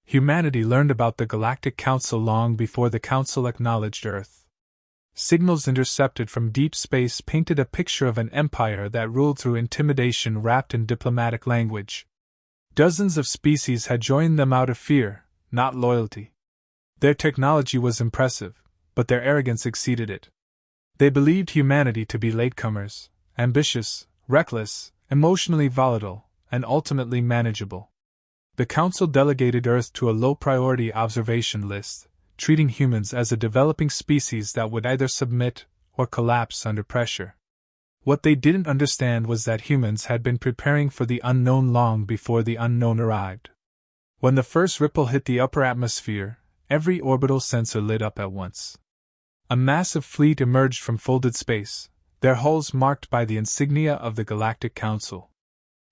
Humanity learned about the Galactic Council long before the Council acknowledged Earth. Signals intercepted from deep space painted a picture of an empire that ruled through intimidation wrapped in diplomatic language. Dozens of species had joined them out of fear, not loyalty. Their technology was impressive, but their arrogance exceeded it. They believed humanity to be latecomers, ambitious, reckless, emotionally volatile, and ultimately manageable. The Council delegated Earth to a low-priority observation list, treating humans as a developing species that would either submit or collapse under pressure. What they didn't understand was that humans had been preparing for the unknown long before the unknown arrived. When the first ripple hit the upper atmosphere, every orbital sensor lit up at once. A massive fleet emerged from folded space, their hulls marked by the insignia of the Galactic Council.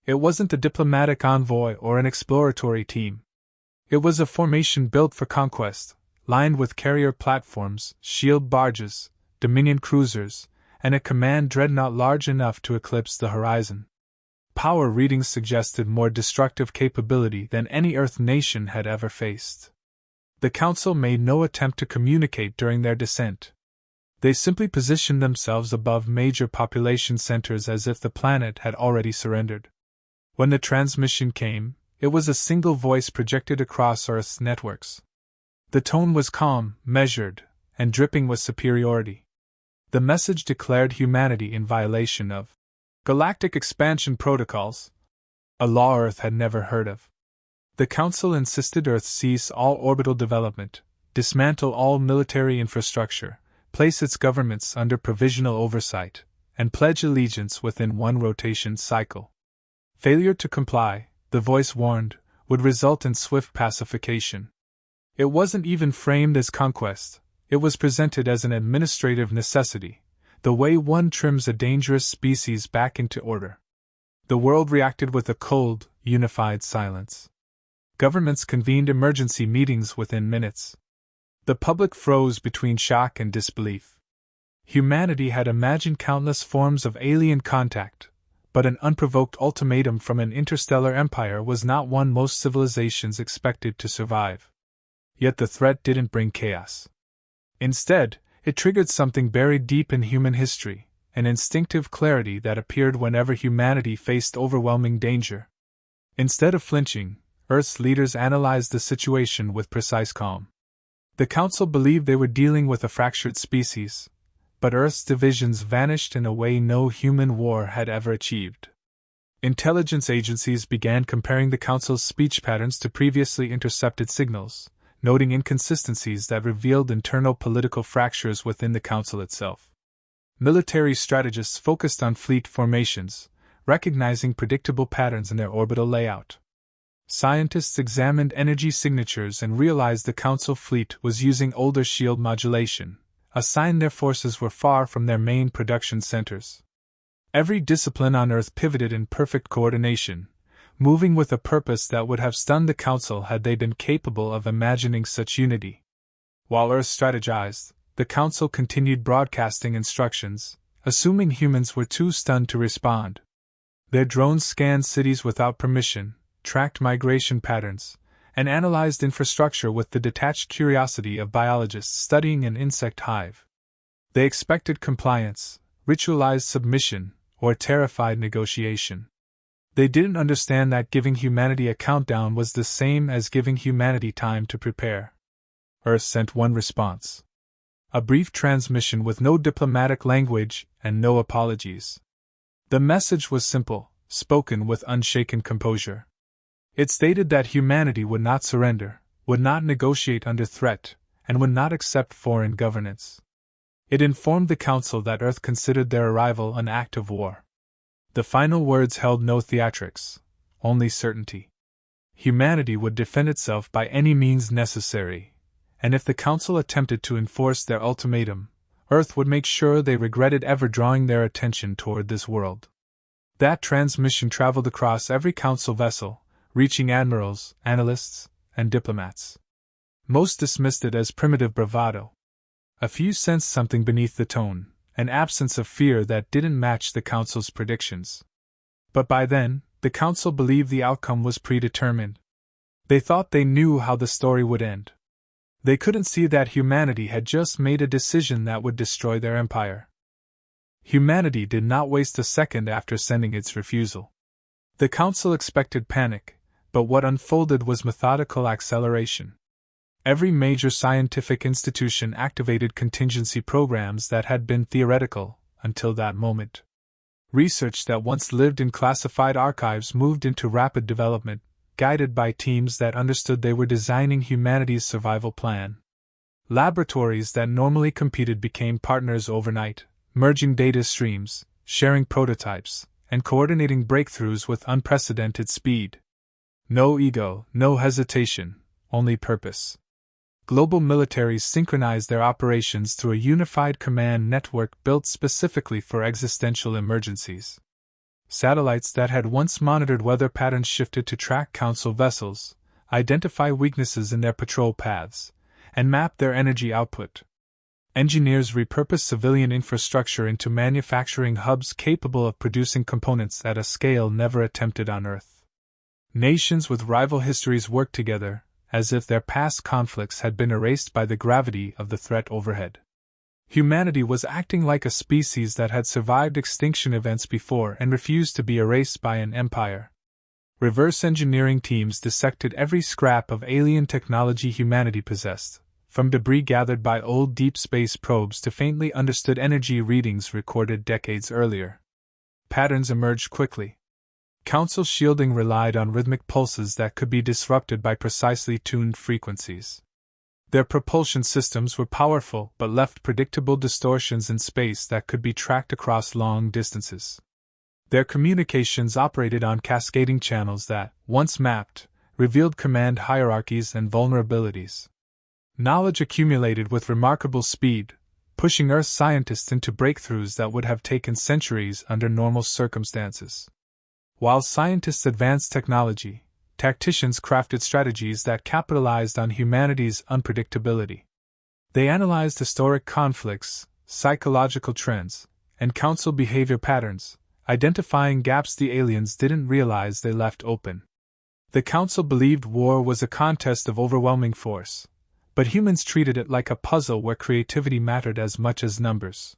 It wasn't a diplomatic envoy or an exploratory team. It was a formation built for conquest, lined with carrier platforms, shield barges, Dominion cruisers, and a command dreadnought large enough to eclipse the horizon. Power readings suggested more destructive capability than any Earth nation had ever faced. The Council made no attempt to communicate during their descent. They simply positioned themselves above major population centers as if the planet had already surrendered. When the transmission came, it was a single voice projected across Earth's networks. The tone was calm, measured, and dripping with superiority. The message declared humanity in violation of galactic expansion protocols, a law Earth had never heard of. The Council insisted Earth cease all orbital development, dismantle all military infrastructure, place its governments under provisional oversight, and pledge allegiance within one rotation cycle. Failure to comply, the voice warned, would result in swift pacification. It wasn't even framed as conquest, it was presented as an administrative necessity, the way one trims a dangerous species back into order. The world reacted with a cold, unified silence. Governments convened emergency meetings within minutes. The public froze between shock and disbelief. Humanity had imagined countless forms of alien contact, but an unprovoked ultimatum from an interstellar empire was not one most civilizations expected to survive. Yet the threat didn't bring chaos. Instead, it triggered something buried deep in human history, an instinctive clarity that appeared whenever humanity faced overwhelming danger. Instead of flinching, Earth's leaders analyzed the situation with precise calm. The Council believed they were dealing with a fractured species, but Earth's divisions vanished in a way no human war had ever achieved. Intelligence agencies began comparing the Council's speech patterns to previously intercepted signals, noting inconsistencies that revealed internal political fractures within the Council itself. Military strategists focused on fleet formations, recognizing predictable patterns in their orbital layout. Scientists examined energy signatures and realized the Council fleet was using older shield modulation, a sign their forces were far from their main production centers. Every discipline on Earth pivoted in perfect coordination, moving with a purpose that would have stunned the Council had they been capable of imagining such unity. While Earth strategized, the Council continued broadcasting instructions, assuming humans were too stunned to respond. Their drones scanned cities without permission, tracked migration patterns, and analyzed infrastructure with the detached curiosity of biologists studying an insect hive. They expected compliance, ritualized submission, or terrified negotiation. They didn't understand that giving humanity a countdown was the same as giving humanity time to prepare. Earth sent one response. A brief transmission with no diplomatic language and no apologies. The message was simple, spoken with unshaken composure. It stated that humanity would not surrender, would not negotiate under threat, and would not accept foreign governance. It informed the Council that Earth considered their arrival an act of war. The final words held no theatrics, only certainty. Humanity would defend itself by any means necessary, and if the Council attempted to enforce their ultimatum, Earth would make sure they regretted ever drawing their attention toward this world. That transmission traveled across every Council vessel, reaching admirals, analysts, and diplomats. Most dismissed it as primitive bravado. A few sensed something beneath the tone, an absence of fear that didn't match the Council's predictions. But by then, the Council believed the outcome was predetermined. They thought they knew how the story would end. They couldn't see that humanity had just made a decision that would destroy their empire. Humanity did not waste a second after sending its refusal. The Council expected panic, but what unfolded was methodical acceleration. Every major scientific institution activated contingency programs that had been theoretical until that moment. Research that once lived in classified archives moved into rapid development, guided by teams that understood they were designing humanity's survival plan. Laboratories that normally competed became partners overnight, merging data streams, sharing prototypes, and coordinating breakthroughs with unprecedented speed. No ego, no hesitation, only purpose. Global militaries synchronized their operations through a unified command network built specifically for existential emergencies. Satellites that had once monitored weather patterns shifted to track Council vessels, identify weaknesses in their patrol paths, and map their energy output. Engineers repurposed civilian infrastructure into manufacturing hubs capable of producing components at a scale never attempted on Earth. Nations with rival histories worked together, as if their past conflicts had been erased by the gravity of the threat overhead. Humanity was acting like a species that had survived extinction events before and refused to be erased by an empire. Reverse engineering teams dissected every scrap of alien technology humanity possessed, from debris gathered by old deep space probes to faintly understood energy readings recorded decades earlier. Patterns emerged quickly. Council shielding relied on rhythmic pulses that could be disrupted by precisely tuned frequencies. Their propulsion systems were powerful but left predictable distortions in space that could be tracked across long distances. Their communications operated on cascading channels that, once mapped, revealed command hierarchies and vulnerabilities. Knowledge accumulated with remarkable speed, pushing Earth scientists into breakthroughs that would have taken centuries under normal circumstances. While scientists advanced technology, tacticians crafted strategies that capitalized on humanity's unpredictability. They analyzed historic conflicts, psychological trends, and Council behavior patterns, identifying gaps the aliens didn't realize they left open. The Council believed war was a contest of overwhelming force, but humans treated it like a puzzle where creativity mattered as much as numbers.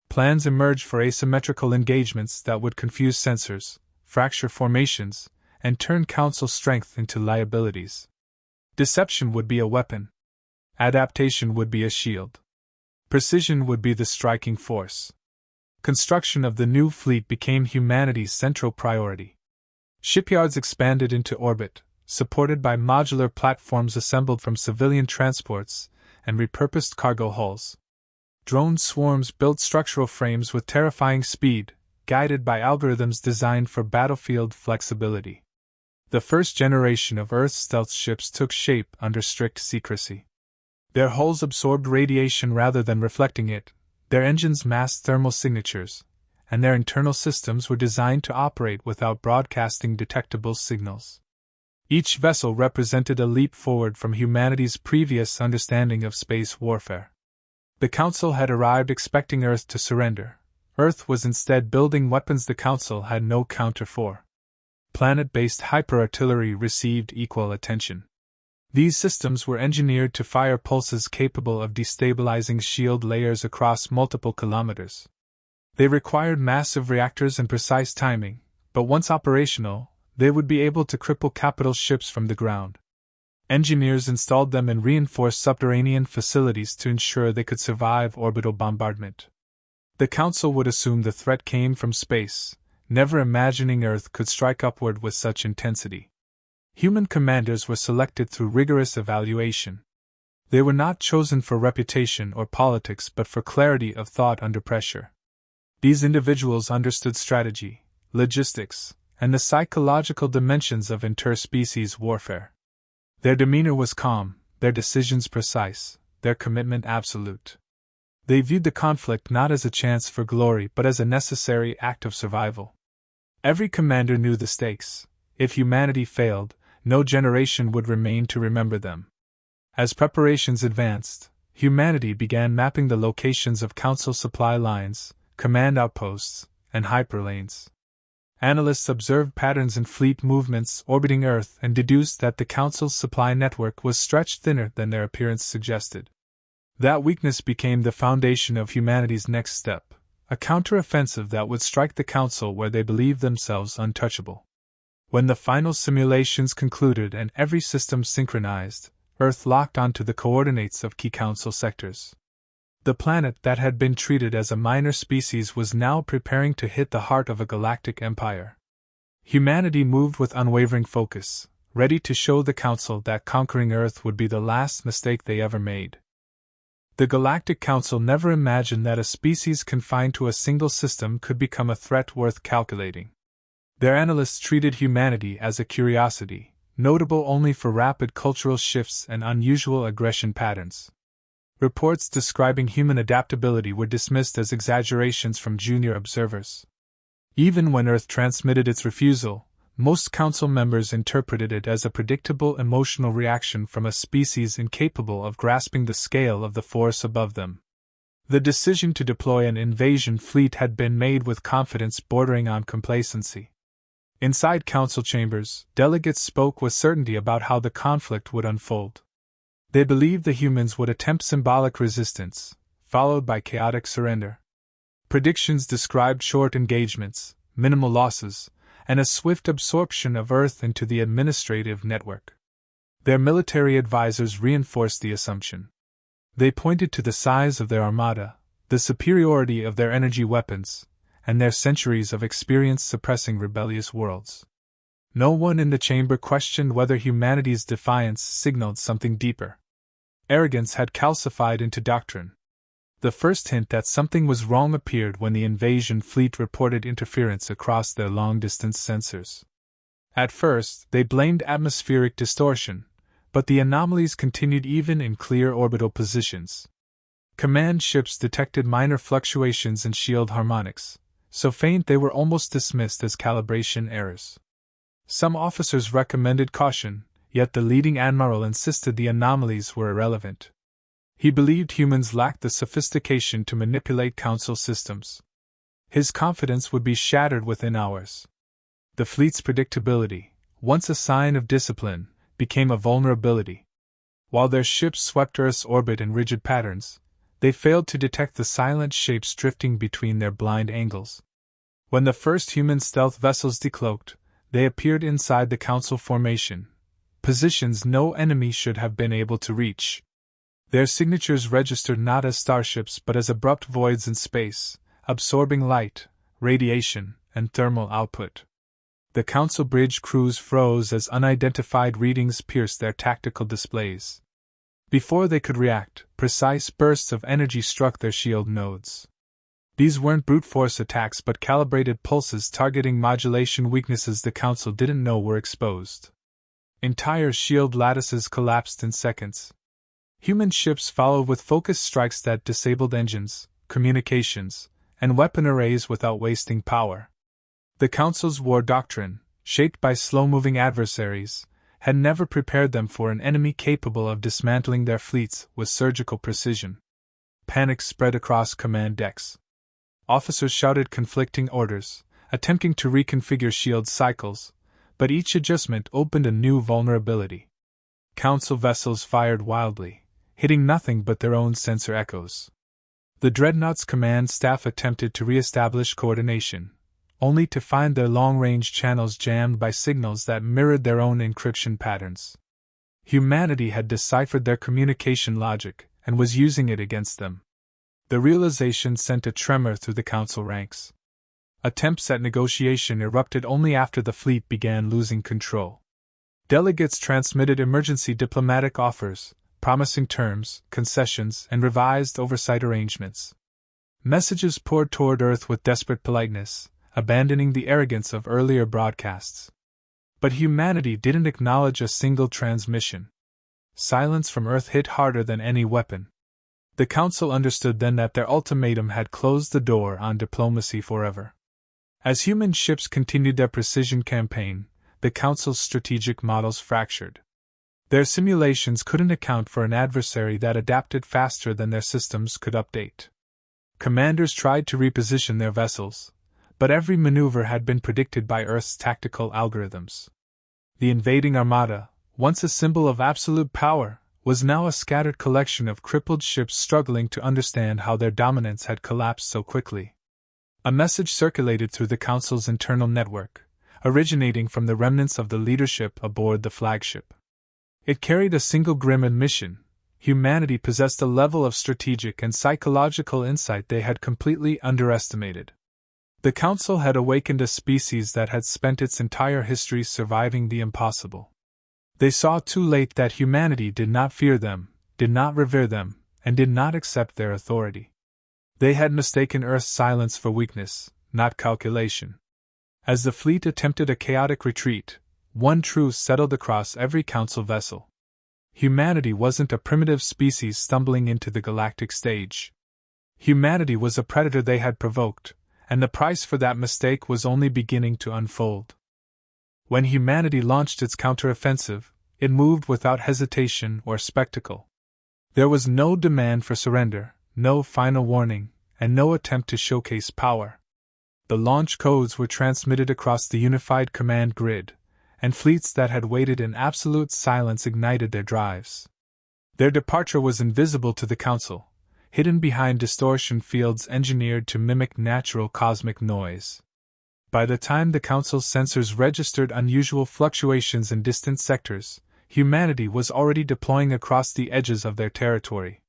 Plans emerged for asymmetrical engagements that would confuse sensors, fracture formations, and turn Council strength into liabilities. Deception would be a weapon. Adaptation would be a shield. Precision would be the striking force. Construction of the new fleet became humanity's central priority. Shipyards expanded into orbit, supported by modular platforms assembled from civilian transports and repurposed cargo hulls. Drone swarms built structural frames with terrifying speed, guided by algorithms designed for battlefield flexibility. The first generation of Earth's stealth ships took shape under strict secrecy. Their hulls absorbed radiation rather than reflecting it, their engines masked thermal signatures, and their internal systems were designed to operate without broadcasting detectable signals. Each vessel represented a leap forward from humanity's previous understanding of space warfare. The Council had arrived expecting Earth to surrender. Earth was instead building weapons the Council had no counter for. Planet-based hyper-artillery received equal attention. These systems were engineered to fire pulses capable of destabilizing shield layers across multiple kilometers. They required massive reactors and precise timing, but once operational, they would be able to cripple capital ships from the ground. Engineers installed them in reinforced subterranean facilities to ensure they could survive orbital bombardment. The Council would assume the threat came from space, never imagining Earth could strike upward with such intensity. Human commanders were selected through rigorous evaluation. They were not chosen for reputation or politics but for clarity of thought under pressure. These individuals understood strategy, logistics, and the psychological dimensions of interspecies warfare. Their demeanor was calm, their decisions precise, their commitment absolute. They viewed the conflict not as a chance for glory but as a necessary act of survival. Every commander knew the stakes. If humanity failed, no generation would remain to remember them. As preparations advanced, humanity began mapping the locations of Council supply lines, command outposts, and hyperlanes. Analysts observed patterns in fleet movements orbiting Earth and deduced that the Council's supply network was stretched thinner than their appearance suggested. That weakness became the foundation of humanity's next step, a counter-offensive that would strike the Council where they believed themselves untouchable. When the final simulations concluded and every system synchronized, Earth locked onto the coordinates of key Council sectors. The planet that had been treated as a minor species was now preparing to hit the heart of a galactic empire. Humanity moved with unwavering focus, ready to show the Council that conquering Earth would be the last mistake they ever made. The Galactic Council never imagined that a species confined to a single system could become a threat worth calculating. Their analysts treated humanity as a curiosity, notable only for rapid cultural shifts and unusual aggression patterns. Reports describing human adaptability were dismissed as exaggerations from junior observers. Even when Earth transmitted its refusal, most Council members interpreted it as a predictable emotional reaction from a species incapable of grasping the scale of the force above them. The decision to deploy an invasion fleet had been made with confidence bordering on complacency. Inside Council chambers, delegates spoke with certainty about how the conflict would unfold. They believed the humans would attempt symbolic resistance, followed by chaotic surrender. Predictions described short engagements, minimal losses, and a swift absorption of Earth into the administrative network. Their military advisors reinforced the assumption. They pointed to the size of their armada, the superiority of their energy weapons, and their centuries of experience suppressing rebellious worlds. No one in the chamber questioned whether humanity's defiance signaled something deeper. Arrogance had calcified into doctrine. The first hint that something was wrong appeared when the invasion fleet reported interference across their long-distance sensors. At first, they blamed atmospheric distortion, but the anomalies continued even in clear orbital positions. Command ships detected minor fluctuations in shield harmonics, so faint they were almost dismissed as calibration errors. Some officers recommended caution, yet the leading admiral insisted the anomalies were irrelevant. He believed humans lacked the sophistication to manipulate Council systems. His confidence would be shattered within hours. The fleet's predictability, once a sign of discipline, became a vulnerability. While their ships swept Earth's orbit in rigid patterns, they failed to detect the silent shapes drifting between their blind angles. When the first human stealth vessels decloaked, they appeared inside the Council formation, positions no enemy should have been able to reach. Their signatures registered not as starships but as abrupt voids in space, absorbing light, radiation, and thermal output. The Council bridge crews froze as unidentified readings pierced their tactical displays. Before they could react, precise bursts of energy struck their shield nodes. These weren't brute force attacks but calibrated pulses targeting modulation weaknesses the Council didn't know were exposed. Entire shield lattices collapsed in seconds. Human ships followed with focused strikes that disabled engines, communications, and weapon arrays without wasting power. The Council's war doctrine, shaped by slow-moving adversaries, had never prepared them for an enemy capable of dismantling their fleets with surgical precision. Panic spread across command decks. Officers shouted conflicting orders, attempting to reconfigure shield cycles, but each adjustment opened a new vulnerability. Council vessels fired wildly, hitting nothing but their own sensor echoes. The Dreadnought's command staff attempted to re-establish coordination, only to find their long-range channels jammed by signals that mirrored their own encryption patterns. Humanity had deciphered their communication logic and was using it against them. The realization sent a tremor through the Council ranks. Attempts at negotiation erupted only after the fleet began losing control. Delegates transmitted emergency diplomatic offers, promising terms, concessions, and revised oversight arrangements. Messages poured toward Earth with desperate politeness, abandoning the arrogance of earlier broadcasts. But humanity didn't acknowledge a single transmission. Silence from Earth hit harder than any weapon. The Council understood then that their ultimatum had closed the door on diplomacy forever. As human ships continued their precision campaign, the Council's strategic models fractured. Their simulations couldn't account for an adversary that adapted faster than their systems could update. Commanders tried to reposition their vessels, but every maneuver had been predicted by Earth's tactical algorithms. The invading armada, once a symbol of absolute power, was now a scattered collection of crippled ships struggling to understand how their dominance had collapsed so quickly. A message circulated through the Council's internal network, originating from the remnants of the leadership aboard the flagship. It carried a single grim admission: humanity possessed a level of strategic and psychological insight they had completely underestimated. The Council had awakened a species that had spent its entire history surviving the impossible. They saw too late that humanity did not fear them, did not revere them, and did not accept their authority. They had mistaken Earth's silence for weakness, not calculation. As the fleet attempted a chaotic retreat, one truth settled across every Council vessel. Humanity wasn't a primitive species stumbling into the galactic stage. Humanity was a predator they had provoked, and the price for that mistake was only beginning to unfold. When humanity launched its counteroffensive, it moved without hesitation or spectacle. There was no demand for surrender, no final warning, and no attempt to showcase power. The launch codes were transmitted across the unified command grid, and fleets that had waited in absolute silence ignited their drives. Their departure was invisible to the Council, hidden behind distortion fields engineered to mimic natural cosmic noise. By the time the Council's sensors registered unusual fluctuations in distant sectors, humanity was already deploying across the edges of their territory.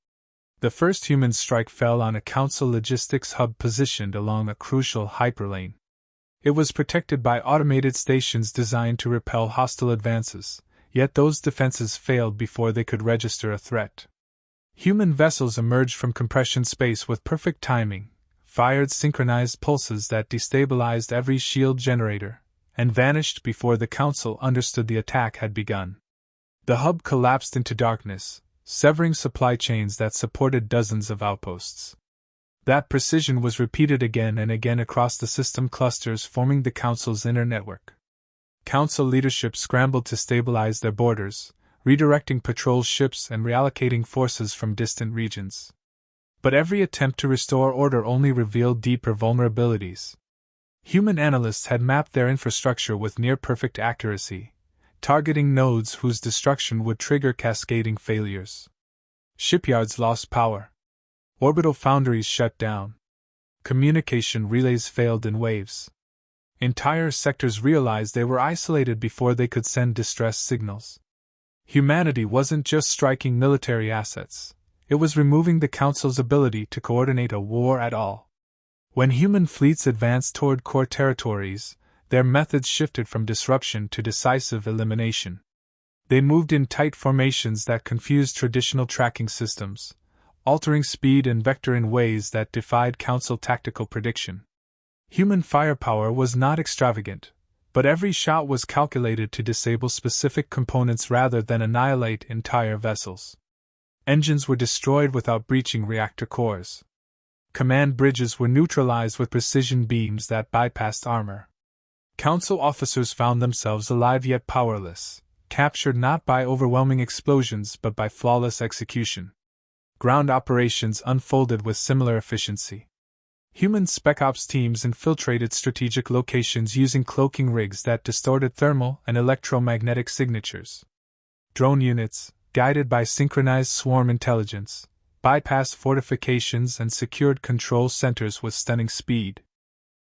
The first human strike fell on a Council logistics hub positioned along a crucial hyperlane. It was protected by automated stations designed to repel hostile advances, yet those defenses failed before they could register a threat. Human vessels emerged from compression space with perfect timing, fired synchronized pulses that destabilized every shield generator, and vanished before the Council understood the attack had begun. The hub collapsed into darkness, severing supply chains that supported dozens of outposts. That precision was repeated again and again across the system clusters forming the Council's inner network. Council leadership scrambled to stabilize their borders, redirecting patrol ships and reallocating forces from distant regions. But every attempt to restore order only revealed deeper vulnerabilities. Human analysts had mapped their infrastructure with near-perfect accuracy, targeting nodes whose destruction would trigger cascading failures. Shipyards lost power. Orbital foundries shut down. Communication relays failed in waves. Entire sectors realized they were isolated before they could send distress signals. Humanity wasn't just striking military assets, it was removing the Council's ability to coordinate a war at all. When human fleets advanced toward core territories, their methods shifted from disruption to decisive elimination. They moved in tight formations that confused traditional tracking systems, altering speed and vector in ways that defied Council tactical prediction. Human firepower was not extravagant, but every shot was calculated to disable specific components rather than annihilate entire vessels. Engines were destroyed without breaching reactor cores. Command bridges were neutralized with precision beams that bypassed armor. Council officers found themselves alive yet powerless, captured not by overwhelming explosions but by flawless execution. Ground operations unfolded with similar efficiency. Human spec ops teams infiltrated strategic locations using cloaking rigs that distorted thermal and electromagnetic signatures. Drone units, guided by synchronized swarm intelligence, bypassed fortifications and secured control centers with stunning speed.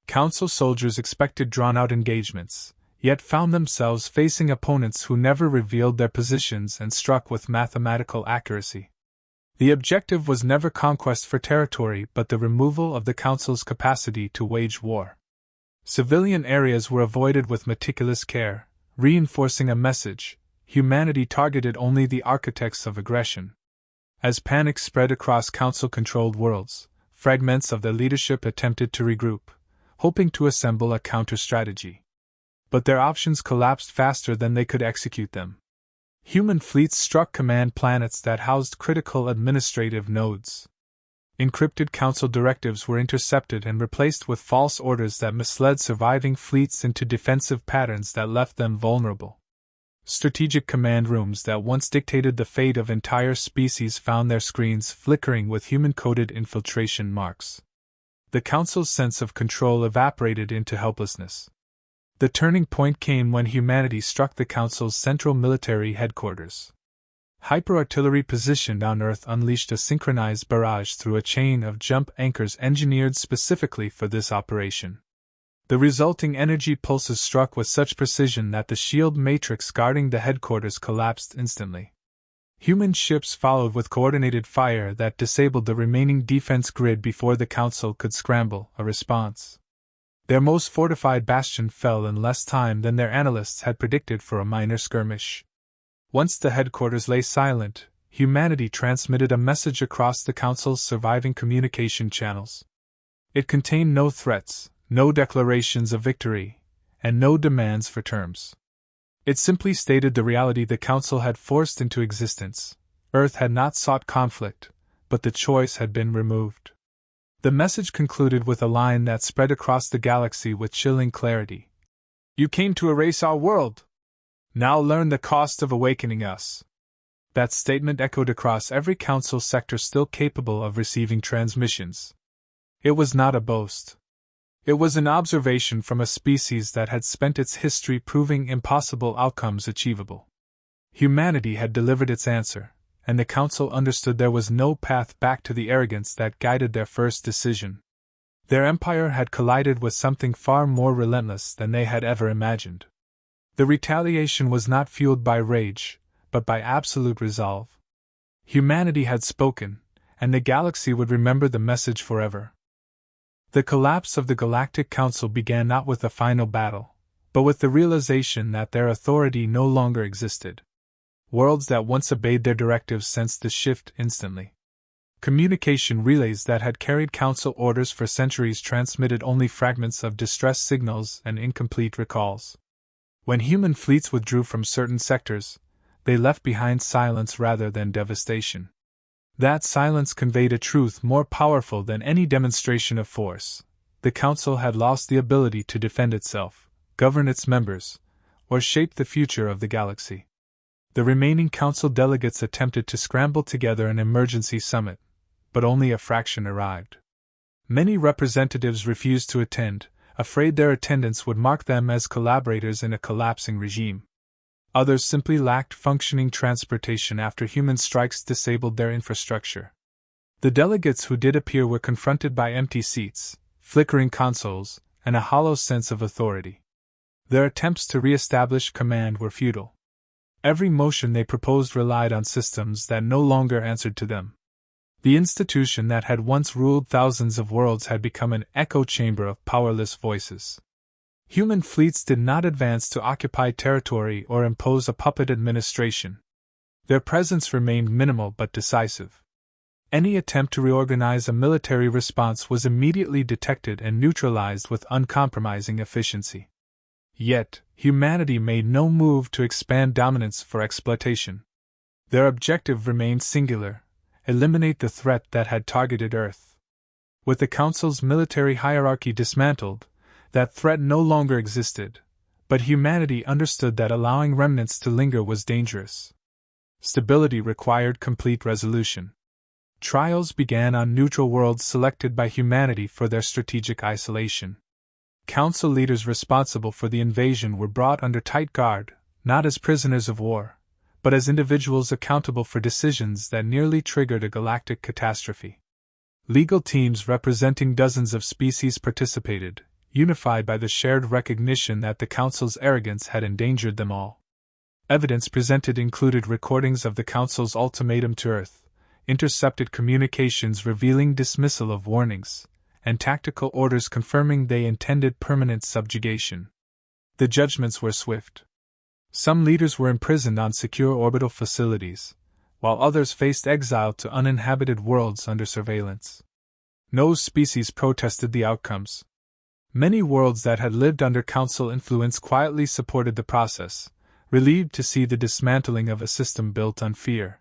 Council soldiers expected drawn-out engagements, yet found themselves facing opponents who never revealed their positions and struck with mathematical accuracy. The objective was never conquest for territory but the removal of the Council's capacity to wage war. Civilian areas were avoided with meticulous care, reinforcing a message: humanity targeted only the architects of aggression. As panic spread across Council-controlled worlds, fragments of their leadership attempted to regroup, hoping to assemble a counter-strategy. But their options collapsed faster than they could execute them. Human fleets struck command planets that housed critical administrative nodes. Encrypted Council directives were intercepted and replaced with false orders that misled surviving fleets into defensive patterns that left them vulnerable. Strategic command rooms that once dictated the fate of entire species found their screens flickering with human-coded infiltration marks. The Council's sense of control evaporated into helplessness. The turning point came when humanity struck the Council's central military headquarters. Hyper-artillery positioned on Earth unleashed a synchronized barrage through a chain of jump anchors engineered specifically for this operation. The resulting energy pulses struck with such precision that the shield matrix guarding the headquarters collapsed instantly. Human ships followed with coordinated fire that disabled the remaining defense grid before the Council could scramble a response. Their most fortified bastion fell in less time than their analysts had predicted for a minor skirmish. Once the headquarters lay silent, humanity transmitted a message across the Council's surviving communication channels. It contained no threats, no declarations of victory, and no demands for terms. It simply stated the reality the Council had forced into existence. Earth had not sought conflict, but the choice had been removed. The message concluded with a line that spread across the galaxy with chilling clarity. "You came to erase our world. Now learn the cost of awakening us." That statement echoed across every Council sector still capable of receiving transmissions. It was not a boast. It was an observation from a species that had spent its history proving impossible outcomes achievable. Humanity had delivered its answer, and the Council understood there was no path back to the arrogance that guided their first decision. Their empire had collided with something far more relentless than they had ever imagined. The retaliation was not fueled by rage, but by absolute resolve. Humanity had spoken, and the galaxy would remember the message forever. The collapse of the Galactic Council began not with a final battle, but with the realization that their authority no longer existed. Worlds that once obeyed their directives sensed the shift instantly. Communication relays that had carried Council orders for centuries transmitted only fragments of distress signals and incomplete recalls. When human fleets withdrew from certain sectors, they left behind silence rather than devastation. That silence conveyed a truth more powerful than any demonstration of force. The Council had lost the ability to defend itself, govern its members, or shape the future of the galaxy. The remaining Council delegates attempted to scramble together an emergency summit, but only a fraction arrived. Many representatives refused to attend, afraid their attendance would mark them as collaborators in a collapsing regime. Others simply lacked functioning transportation after human strikes disabled their infrastructure. The delegates who did appear were confronted by empty seats, flickering consoles, and a hollow sense of authority. Their attempts to re-establish command were futile. Every motion they proposed relied on systems that no longer answered to them. The institution that had once ruled thousands of worlds had become an echo chamber of powerless voices. Human fleets did not advance to occupy territory or impose a puppet administration. Their presence remained minimal but decisive. Any attempt to reorganize a military response was immediately detected and neutralized with uncompromising efficiency. Yet, humanity made no move to expand dominance for exploitation. Their objective remained singular: eliminate the threat that had targeted Earth. With the Council's military hierarchy dismantled, that threat no longer existed, but humanity understood that allowing remnants to linger was dangerous. Stability required complete resolution. Trials began on neutral worlds selected by humanity for their strategic isolation. Council leaders responsible for the invasion were brought under tight guard, not as prisoners of war, but as individuals accountable for decisions that nearly triggered a galactic catastrophe. Legal teams representing dozens of species participated, unified by the shared recognition that the Council's arrogance had endangered them all. Evidence presented included recordings of the Council's ultimatum to Earth, intercepted communications revealing dismissal of warnings, and tactical orders confirming they intended permanent subjugation. The judgments were swift. Some leaders were imprisoned on secure orbital facilities, while others faced exile to uninhabited worlds under surveillance. No species protested the outcomes. Many worlds that had lived under Council influence quietly supported the process, relieved to see the dismantling of a system built on fear.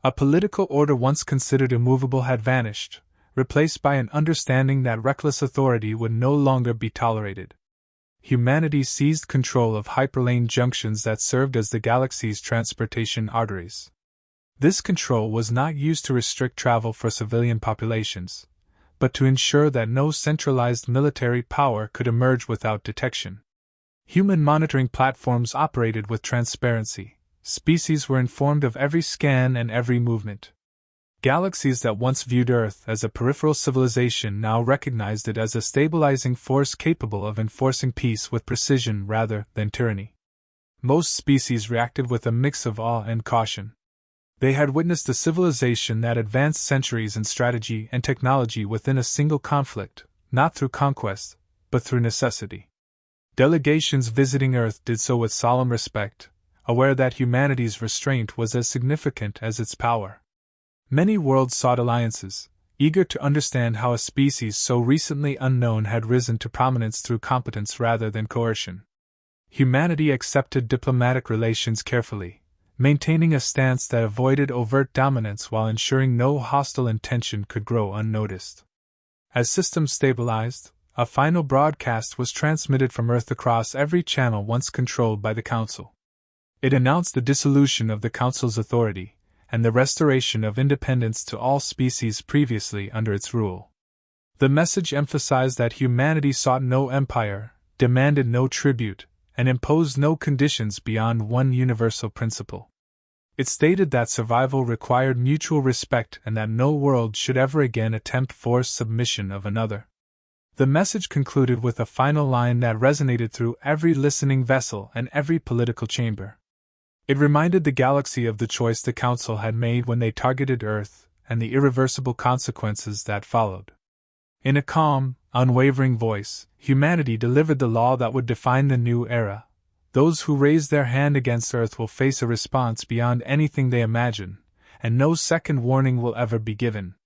A political order once considered immovable had vanished, replaced by an understanding that reckless authority would no longer be tolerated. Humanity seized control of hyperlane junctions that served as the galaxy's transportation arteries. This control was not used to restrict travel for civilian populations, but to ensure that no centralized military power could emerge without detection. Human monitoring platforms operated with transparency. Species were informed of every scan and every movement. Galaxies that once viewed Earth as a peripheral civilization now recognized it as a stabilizing force capable of enforcing peace with precision rather than tyranny. Most species reacted with a mix of awe and caution. They had witnessed a civilization that advanced centuries in strategy and technology within a single conflict, not through conquest, but through necessity. Delegations visiting Earth did so with solemn respect, aware that humanity's restraint was as significant as its power. Many worlds sought alliances, eager to understand how a species so recently unknown had risen to prominence through competence rather than coercion. Humanity accepted diplomatic relations carefully, maintaining a stance that avoided overt dominance while ensuring no hostile intention could grow unnoticed. As systems stabilized, a final broadcast was transmitted from Earth across every channel once controlled by the Council. It announced the dissolution of the Council's authority, and the restoration of independence to all species previously under its rule. The message emphasized that humanity sought no empire, demanded no tribute, and imposed no conditions beyond one universal principle. It stated that survival required mutual respect and that no world should ever again attempt forced submission of another. The message concluded with a final line that resonated through every listening vessel and every political chamber. It reminded the galaxy of the choice the Council had made when they targeted Earth, and the irreversible consequences that followed. In a calm, unwavering voice, humanity delivered the law that would define the new era. Those who raise their hand against Earth will face a response beyond anything they imagine, and no second warning will ever be given.